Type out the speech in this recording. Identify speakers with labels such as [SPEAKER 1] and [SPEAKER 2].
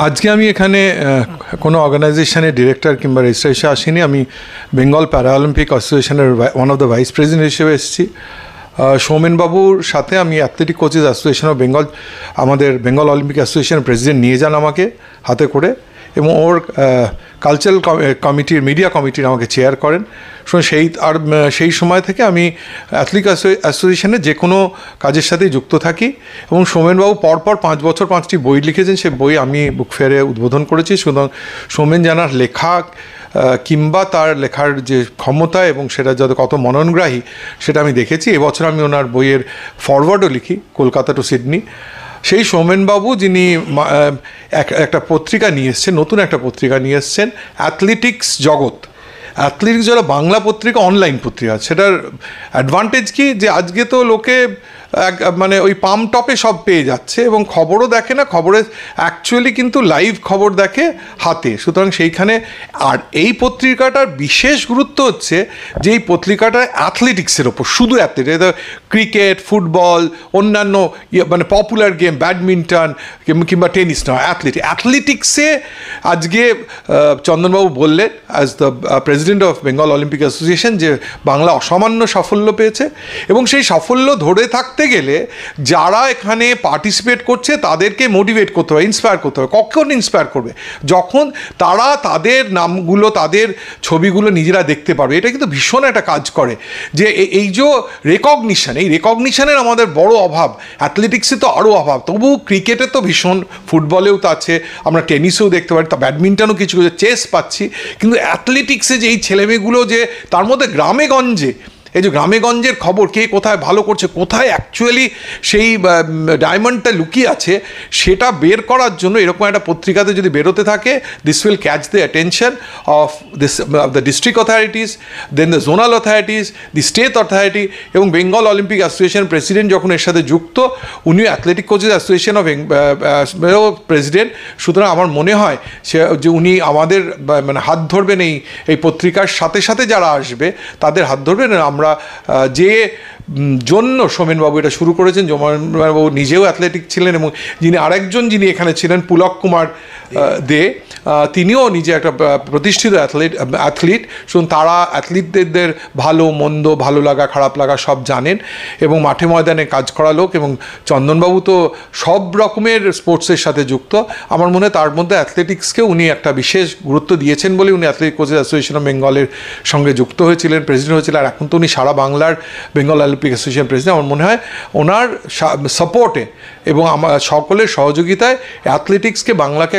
[SPEAKER 1] আজকে আমি এখানে কোনো অর্গানাইজেশনের ডিরেক্টর কিংবা রেজিস্ট্রার হিসেবে আসিনি। আমি বেঙ্গল প্যারাঅলিম্পিক অ্যাসোসিয়েশনের one of the vice president হিসেবে এসেছি। সৌমেনবাবুর সাথে আমি athletic coaches association of Bengal, আমাদের বেঙ্গল অলিম্পিক অ্যাসোসিয়েশনের প্রেসিডেন্ট নিয়ে যান আমাকে হাতে করে, এবং ওর কালচারাল কমিটির মিডিয়া কমিটির আমাকে চেয়ার করেন। সেই সময় থেকে আমি অ্যাথলেটিক অ্যাসোসিয়েশনে যে কোনো কাজের সাথেই যুক্ত থাকি। এবং সৌমেনবাবু পরপর 5 বছর 5টি বই লিখেছেন, সে বই আমি বুক ফেয়ারে উদ্বোধন করেছি। সুতরাং সৌমেন জানার লেখা কিংবা তার লেখার যে ক্ষমতা এবং সেটা যাতে কত মননগ্রাহী সেটা আমি দেখেছি। এবছর আমি ওনার বইয়ের ফরওয়ার্ডও লিখি, কলকাতা টু সিডনি। সেই সৌমেনবাবু যিনি একটা পত্রিকা নিয়ে এসছেন, নতুন একটা পত্রিকা নিয়ে এসছেন, অ্যাথলেটিক্স জগৎ। অ্যাথলেটিক্স যারা বাংলা পত্রিকা, অনলাইন পত্রিকা। সেটার অ্যাডভান্টেজ কি, যে আজকে তো লোকে মানে ওই পাম টপে সব পেয়ে যাচ্ছে এবং খবরও দেখে না, খবরে অ্যাকচুয়ালি কিন্তু লাইভ খবর দেখে হাতে। সুতরাং সেইখানে আর এই পত্রিকাটার বিশেষ গুরুত্ব হচ্ছে যে এই পত্রিকাটা অ্যাথলেটিক্সের ওপর, শুধু অ্যাথলেটিক্স, ক্রিকেট, ফুটবল, অন্যান্য মানে পপুলার গেম, ব্যাডমিন্টন কিংবা টেনিস নয়, অ্যাথলেটিক্সে আজকে চন্দনবাবু বললেন as the president of Bengal Olympic association যে বাংলা অসামান্য সাফল্য পেয়েছে, এবং সেই সাফল্য ধরে থাকতে গেলে যারা এখানে পার্টিসিপেট করছে তাদেরকে মোটিভেট করতে হবে, ইন্সপায়ার করতে হবে। কখন ইন্সপায়ার করবে? যখন তারা তাদের নামগুলো, তাদের ছবিগুলো নিজেরা দেখতে পারবে। এটা কিন্তু ভীষণ একটা কাজ করে, যে এই যে রেকগনিশন, এই রেকগনিশনের আমাদের বড় অভাব। অ্যাথলেটিক্সে তো আরও অভাব, তবু ক্রিকেটে তো ভীষণ, ফুটবলেও তো আছে, আমরা টেনিসেও দেখতে পারি, তা ব্যাডমিন্টনও কিছু, চেস পাচ্ছি। কিন্তু অ্যাথলেটিক্সে যে এই ছেলেমেয়েগুলো, যে তার মধ্যে গ্রামে গঞ্জে, এই যে গ্রামে গঞ্জের খবর, কে কোথায় ভালো করছে, কোথায় অ্যাকচুয়ালি সেই ডায়মন্ডটা লুকিয়ে আছে, সেটা বের করার জন্য এরকম একটা পত্রিকাতে যদি বেরোতে থাকে, this will catch the attention of the district authorities, then the zonal authorities, the state authority. এবং বেঙ্গল অলিম্পিক অ্যাসোসিয়েশন প্রেসিডেন্ট যখন এর সাথে যুক্ত, উনিও athletic coaches association of president. সুতরাং আমার মনে হয় যে উনি আমাদের মানে হাত ধরবেন, এই পত্রিকার সাথে সাথে যারা আসবে তাদের হাত ধরবেন। আমরা যে জন্য সৌমেনবাবু এটা শুরু করেছেন, সৌমেনবাবু নিজেও অ্যাথলেটিক ছিলেন, এবং আরেকজন যিনি এখানে ছিলেন পুলক কুমার দে, তিনিও নিজে একটা প্রতিষ্ঠিত অ্যাথলিট। শুনুন, তারা অ্যাথলিটদের ভালো মন্দ, ভালো লাগা খারাপ লাগা সব জানেন এবং মাঠে ময়দানে কাজ করা লোক। এবং চন্দনবাবু তো সব রকমের স্পোর্টসের সাথে যুক্ত। আমার মনে হয় তার মধ্যে অ্যাথলেটিক্সকে উনি একটা বিশেষ গুরুত্ব দিয়েছেন বলে উনি অ্যাথলেটিক কোচেস অ্যাসোসিয়েশন অফ বেঙ্গলের সঙ্গে যুক্ত হয়েছিলেন, প্রেসিডেন্ট হয়েছিলেন। আর এখন তো উনি সারা বাংলার বেঙ্গল অলিম্পিক অ্যাসোসিয়েশন প্রেসিডেন্ট। আমার মনে হয় ওনার সাপোর্টে এবং আমার সকলের সহযোগিতায় অ্যাথলেটিক্সকে, বাংলাকে